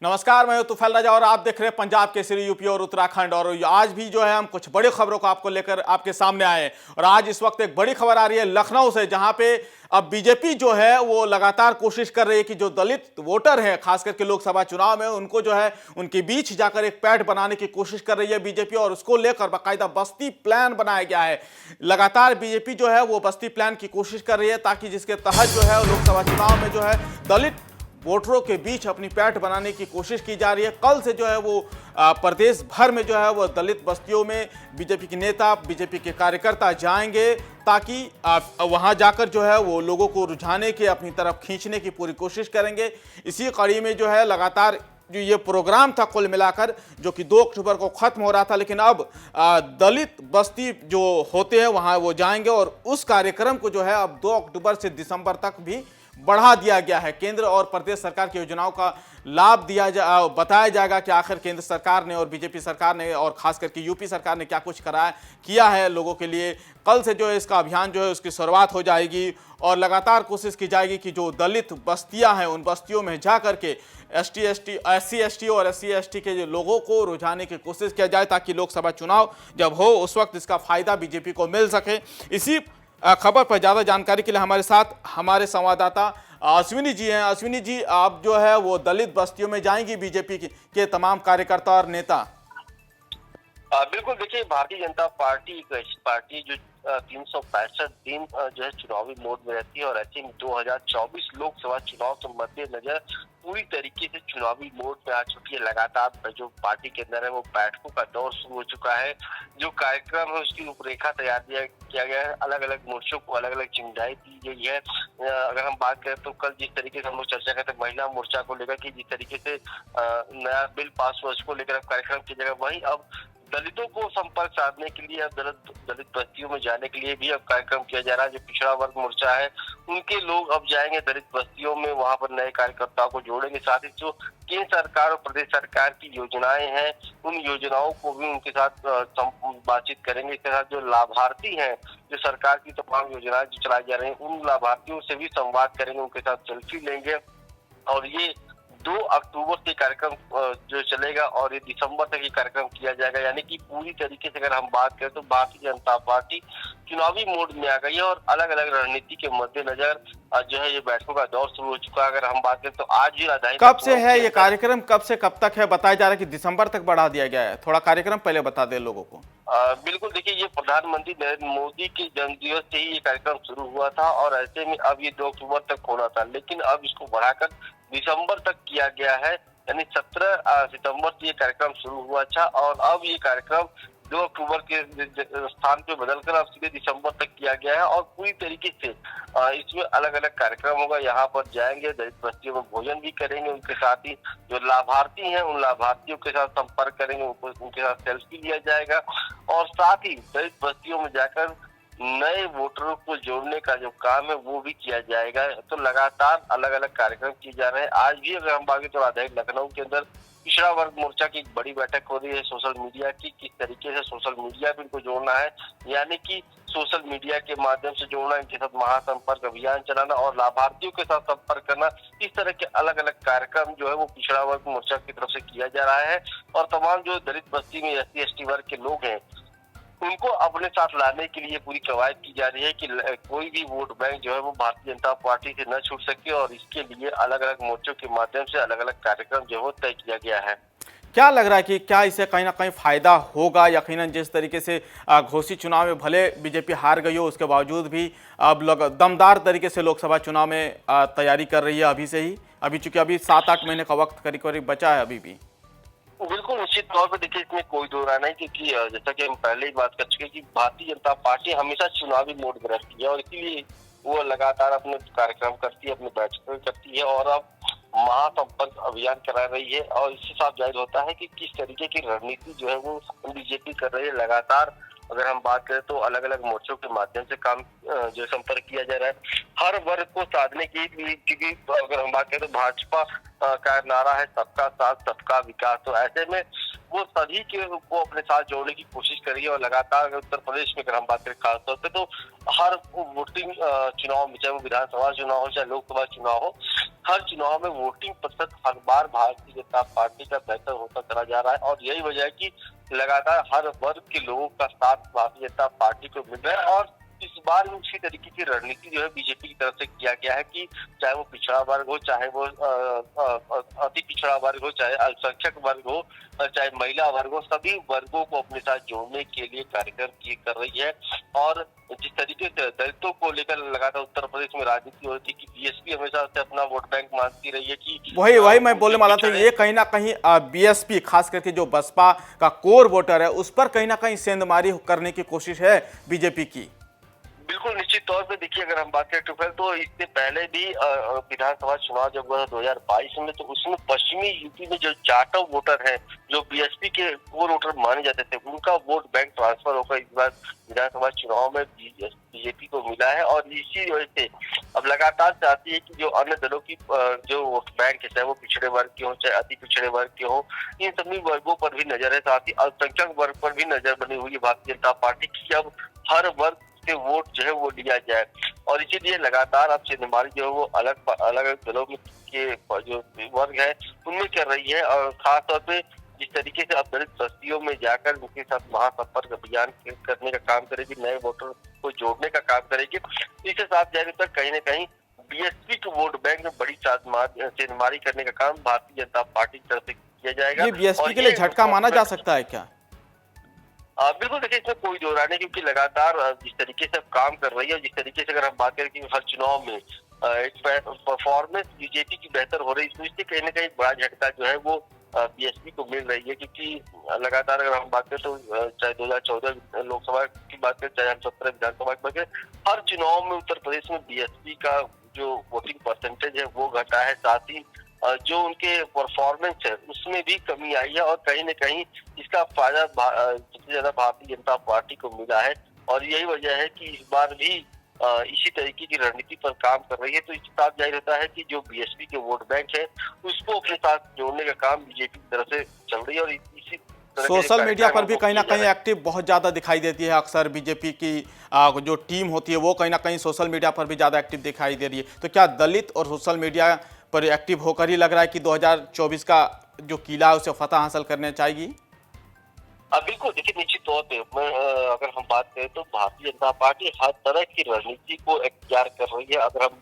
नमस्कार, मैं हूं तुफैल राजा और आप देख रहे हैं पंजाब केसरी यूपी और उत्तराखंड। और आज भी जो है हम कुछ बड़ी खबरों को आपको लेकर आपके सामने आए हैं। और आज इस वक्त एक बड़ी खबर आ रही है लखनऊ से, जहां पे अब बीजेपी जो है वो लगातार कोशिश कर रही है कि जो दलित वोटर है खास करके लोकसभा चुनाव में, उनको जो है उनके बीच जाकर एक पैठ बनाने की कोशिश कर रही है बीजेपी। और उसको लेकर बाकायदा बस्ती प्लान बनाया गया है। लगातार बीजेपी जो है वो बस्ती प्लान की कोशिश कर रही है ताकि जिसके तहत जो है लोकसभा चुनाव में जो है दलित वोटरों के बीच अपनी पैठ बनाने की कोशिश की जा रही है। कल से जो है वो प्रदेश भर में जो है वो दलित बस्तियों में बीजेपी के नेता, बीजेपी के कार्यकर्ता जाएंगे ताकि वहां जाकर जो है वो लोगों को रुझाने के, अपनी तरफ खींचने की पूरी कोशिश करेंगे। इसी कड़ी में जो है लगातार जो ये प्रोग्राम था कुल मिलाकर, जो कि 2 अक्टूबर को खत्म हो रहा था, लेकिन अब दलित बस्ती जो होते हैं वहां वो जाएंगे। और उस कार्यक्रम को जो है अब 2 अक्टूबर से दिसंबर तक भी बढ़ा दिया गया है। केंद्र और प्रदेश सरकार की योजनाओं का लाभ बताया जाएगा कि आखिर केंद्र सरकार ने और बीजेपी सरकार ने और खास करके यूपी सरकार ने क्या कुछ किया है लोगों के लिए। कल से जो है इसका अभियान जो है उसकी शुरुआत हो जाएगी और लगातार कोशिश की जाएगी कि जो दलित बस्तियां हैं उन बस्तियों में जा करके SC ST और SC ST के जो लोगों को रुझाने की कोशिश किया जाए ताकि लोकसभा चुनाव जब हो उस वक्त इसका फायदा बीजेपी को मिल सके। इसी खबर पर ज्यादा जानकारी के लिए हमारे साथ हमारे संवाददाता अश्विनी जी हैं। अश्विनी जी, आप जो है वो दलित बस्तियों में जाएंगी बीजेपी के तमाम कार्यकर्ता और नेता? बिल्कुल, देखिए भारतीय जनता पार्टी एक ऐसी पार्टी जो 365 दिन जो है चुनावी मोड में रहती है और ऐसे में 2024 लोकसभा चुनाव के मद्देनजर पूरी तरीके से चुनावी मोड में आ चुकी है। लगातार जो पार्टी के अंदर है वो बैठकों का दौर शुरू हो चुका है। जो कार्यक्रम है उसकी रूपरेखा तैयार किया गया है। अलग अलग मोर्चों को अलग अलग चिंगाई दी गई है। अगर हम बात करें तो कल जिस तरीके से हम लोग चर्चा करते हैं महिला मोर्चा को लेकर कि जिस तरीके से नया बिल पास हुआ उसको लेकर अब कार्यक्रम की जगह वहीं अब दलितों को संपर्क साधने के लिए, अब दलित बस्तियों में जाने के लिए भी अब कार्यक्रम किया जा रहा है। जो पिछड़ा वर्ग मोर्चा है उनके लोग अब जाएंगे दलित बस्तियों में, वहां पर नए कार्यकर्ताओं को जोड़ेंगे। साथ ही जो केंद्र सरकार और प्रदेश सरकार की योजनाएं हैं उन योजनाओं को भी उनके साथ बातचीत करेंगे। इसके साथ जो लाभार्थी हैं, जो सरकार की तमाम योजनाएं जो चलाई जा रही हैं उन लाभार्थियों से भी संवाद करेंगे, उनके साथ सेल्फी लेंगे। और ये 2 अक्टूबर से कार्यक्रम जो चलेगा और ये दिसंबर तक ये कार्यक्रम किया जाएगा। यानी कि पूरी तरीके से अगर हम बात करें तो भारतीय जनता पार्टी चुनावी मोड में आ गई है और अलग अलग रणनीति के मद्देनजर जो है ये बैठकों का दौर शुरू हो चुका है। अगर हम बात करें तो आज भी राजधानी कब से है ये कार्यक्रम, कब से कब तक है? बताया जा रहा है कि दिसंबर तक बढ़ा दिया गया है। थोड़ा कार्यक्रम पहले बता दें लोगों को। बिल्कुल, देखिए ये प्रधानमंत्री नरेंद्र मोदी के जन्मदिवस से ही ये कार्यक्रम शुरू हुआ था और ऐसे में अब ये 2 अक्टूबर तक होना था, लेकिन अब इसको बढ़ाकर दिसंबर तक किया गया है। यानी 17 सितंबर से ये कार्यक्रम शुरू हुआ था और अब ये कार्यक्रम 2 अक्टूबर के स्थान पे बदलकर अब सीधे दिसंबर तक किया गया है। और पूरी तरीके से इसमें अलग अलग कार्यक्रम होगा। यहाँ पर जाएंगे, दलित बस्तियों में भोजन भी करेंगे, उनके साथ ही जो लाभार्थी हैं उन लाभार्थियों के साथ संपर्क करेंगे, उनके साथ सेल्फी लिया जाएगा और साथ ही दलित बस्तियों में जाकर नए वोटरों को जोड़ने का जो काम है वो भी किया जाएगा। तो लगातार अलग अलग कार्यक्रम किए जा रहे हैं। आज भी अगर हम बात करें तो लखनऊ के अंदर पिछड़ा वर्ग मोर्चा की बड़ी बैठक हो रही है सोशल मीडिया की, किस तरीके से सोशल मीडिया भी इनको जोड़ना है, यानी कि सोशल मीडिया के माध्यम से जोड़ना, इनके साथ महासंपर्क अभियान चलाना और लाभार्थियों के साथ संपर्क करना। इस तरह के अलग अलग कार्यक्रम जो है वो पिछड़ा वर्ग मोर्चा की तरफ से किया जा रहा है। और तमाम जो दलित बस्ती में SC ST वर्ग के लोग हैं उनको अपने साथ लाने के लिए पूरी कवायद की जा रही है कि कोई भी वोट बैंक जो है वो भारतीय जनता पार्टी से न छूट सके और इसके लिए अलग अलग मोर्चों के माध्यम से अलग अलग कार्यक्रम जो है तय किया गया है। क्या लग रहा है कि क्या इससे कहीं ना कहीं फायदा होगा? यकीनन जिस तरीके से घोषित चुनाव में भले बीजेपी हार गई हो उसके बावजूद भी अब लोग दमदार तरीके से लोकसभा चुनाव में तैयारी कर रही है अभी से ही। अभी चूंकि अभी 7-8 महीने का वक्त करीब करीब बचा है अभी भी। बिल्कुल, निश्चित तौर पर देखिए इसमें कोई दो राय नहीं, क्योंकि जैसा कि हम पहले ही बात कर चुके कि भारतीय जनता पार्टी हमेशा चुनावी मोड में रहती है और इसीलिए वो लगातार अपने कार्यक्रम करती है, अपनी बैठकें करती है और अब महासंपर्क अभियान करा रही है। और इससे साफ जाहिर होता है कि किस तरीके की रणनीति जो है वो बीजेपी कर रही है। लगातार अगर हम बात करें तो अलग अलग मोर्चों के माध्यम से काम जो संपर्क किया जा रहा है हर वर्ग को साधने की, क्योंकि अगर हम बात करें तो भाजपा का नारा है सबका साथ सबका विकास। तो ऐसे में वो सभी को अपने साथ जोड़ने की कोशिश करी है और लगातार उत्तर प्रदेश में अगर हम बात करें खासतौर पे, तो हर वोटिंग चुनाव में, चाहे वो विधानसभा चुनाव हो चाहे लोकसभा चुनाव हो, हर चुनाव में वोटिंग प्रतिशत हर बार भारतीय जनता पार्टी का बेहतर होता चला जा रहा है। और यही वजह है कि लगातार हर वर्ग के लोगों का साथ भारतीय जनता पार्टी को मिल रहा है। और इस बार भी उसी तरीके की रणनीति जो है बीजेपी की तरफ से किया गया है कि चाहे वो पिछड़ा वर्ग हो, चाहे वो अति पिछड़ा वर्ग हो, चाहे अल्पसंख्यक वर्ग हो, चाहे महिला वर्ग हो, सभी वर्गों को अपने साथ जोड़ने के लिए कार्यक्रम कर रही है। और जिस तरीके से दलितों को लेकर लगातार उत्तर प्रदेश में राजनीति होती है कि बीएसपी हमेशा से अपना वोट बैंक मानती रही है कि वही मैं बोलने वाला था, ये कहीं ना कहीं बीएसपी खास करके जो बसपा का कोर वोटर है उस पर कहीं ना कहीं सेंधमारी करने की कोशिश है बीजेपी की। बिल्कुल निश्चित तौर पे देखिए, अगर हम बात करें तो इससे पहले भी विधानसभा चुनाव जब हुआ 2022 में, तो उसमें पश्चिमी यूपी में जो जाटव वोटर हैं, जो बीएसपी के कोर वोटर माने जाते थे, उनका वोट बैंक ट्रांसफर होकर इस बार विधानसभा चुनाव में बीजेपी को मिला है। और इसी वजह से अब लगातार चाहती है कि जो अन्य दलों की जो वोट बैंक है, चाहे वो पिछड़े वर्ग के हो चाहे अति पिछड़े वर्ग के हो, इन सभी वर्गों पर भी नजर है। साथ ही अल्पसंख्यक वर्ग पर भी नजर बनी हुई है भारतीय जनता पार्टी की, अब हर वर्ग के वोट जो है वो लिया जाए। और इसीलिए लगातार अब सेंधमारी जो है वो अलग अलग दलों में के जो वर्ग है उनमें कर रही है। और खास तौर पे जिस तरीके से अब दलित बस्तियों में जाकर उनके साथ महासंपर्क अभियान करने का काम करेगी, नए वोटर को जोड़ने का काम करेगी, इसके साथ जाने तक कहीं न कहीं बीएसपी के वोट बैंक में बड़ी सेंधमारी करने का काम भारतीय जनता पार्टी की तरफ से किया जाएगा। ये बीएसपी के लिए झटका माना जा सकता है क्या? बिल्कुल देखिए, इसमें कोई दो राय नहीं, क्योंकि लगातार जिस तरीके से अब काम कर रही है, जिस तरीके से अगर हम बात करें कि हर चुनाव में एक परफॉर्मेंस बीजेपी की बेहतर हो रही है, इसमें कहीं ना कहीं बड़ा झटका जो है वो बीएसपी को मिल रही है। क्योंकि लगातार अगर हम बात करें तो चाहे 2014 लोकसभा की बात करें, चाहे हम 17 विधानसभा की बात करें, हर चुनाव में उत्तर प्रदेश में बीएसपी का जो वोटिंग परसेंटेज है वो घटा है। साथ ही जो उनके परफॉर्मेंस है उसमें भी कमी आई है। और कहीं न कहीं इसका फायदा सबसे ज्यादा भारतीय जनता पार्टी को मिला है। और यही वजह है कि इस बार भी इसी तरीके की रणनीति पर काम कर रही है। तो इसके साथ जाहिर होता है कि जो बीएसपी के वोट बैंक है उसको अपने साथ जोड़ने का काम बीजेपी की तरफ से चल रही है। और इसी सोशल मीडिया पर भी कहीं ना कहीं एक्टिव बहुत ज्यादा दिखाई देती है। अक्सर बीजेपी की जो टीम होती है वो कहीं ना कहीं सोशल मीडिया पर भी ज्यादा एक्टिव दिखाई दे रही है। तो क्या दलित और सोशल मीडिया पर एक्टिव होकर ही लग रहा है कि 2024 का जो किला है उसे फतह हासिल करने चाहिए? बिल्कुल देखिए, निश्चित तौर पे अगर हम बात करें तो भारतीय जनता पार्टी हर तरह की रणनीति को इख्तियार कर रही है। अगर हम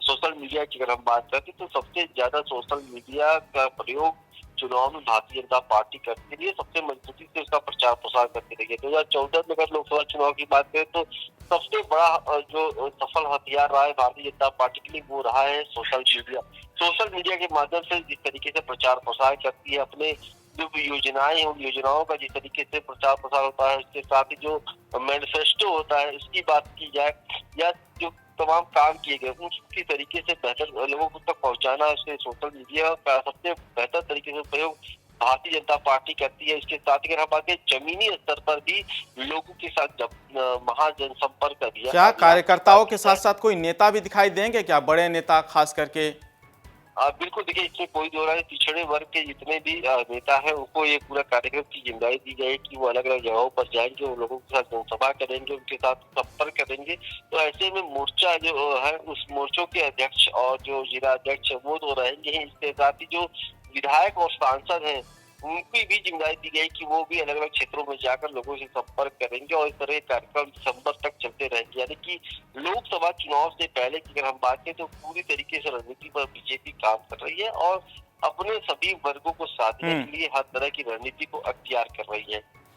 सोशल मीडिया की अगर हम बात करते तो सबसे ज्यादा सोशल मीडिया का प्रयोग चुनाव में भारतीय जनता पार्टी करती रही है, सबसे मजबूती से उसका प्रचार प्रसार करती रही है। 2014 में अगर लोकसभा चुनाव की बात करें तो सबसे बड़ा जो सफल हथियार रहा है भारतीय जनता पार्टी के लिए वो रहा है सोशल मीडिया। सोशल मीडिया के माध्यम से जिस तरीके से प्रचार प्रसार करती है, अपने जो योजनाएं हैं उन योजनाओं का जिस तरीके से प्रचार प्रसार होता है, उसके साथ ही जो मैनिफेस्टो होता है उसकी बात की जाए, या जो तमाम काम किए गए उसकी तरीके से बेहतर लोगों तक पहुंचाना, उसके सोशल मीडिया का सबसे बेहतर तरीके से प्रयोग भारतीय जनता पार्टी करती है। इसके साथ अगर हम बात करें जमीनी स्तर पर भी लोगों के साथ महाजनसंपर्क अभियान, क्या कार्यकर्ताओं के साथ साथ कोई नेता भी दिखाई देंगे क्या, बड़े नेता खास करके? बिल्कुल देखिए, इसमें कोई दो राय, पिछड़े वर्ग के जितने भी नेता हैं उनको ये पूरा कार्यक्रम की जिम्मेदारी दी गई कि वो अलग अलग जगहों पर जाएंगे, उन लोगों के साथ जनसभा करेंगे, उनके साथ संपर्क करेंगे। तो ऐसे में मोर्चा जो है उस मोर्चों के अध्यक्ष और जो जिला अध्यक्ष वो तो रहेंगे ही, इसके साथ ही जो विधायक और सांसद हैं उनकी भी जिम्मेदारी दी गई कि वो भी अलग अलग क्षेत्रों में जाकर लोगों से संपर्क करेंगे। और इस तरह के कार्यक्रम दिसंबर तक चलते रहेंगे। यानी कि लोकसभा चुनाव से पहले की अगर हम बात करें तो पूरी तरीके से रणनीति पर बीजेपी काम कर रही है और अपने सभी वर्गों को साधने के लिए हर तरह की रणनीति को अख्तियार कर रही है।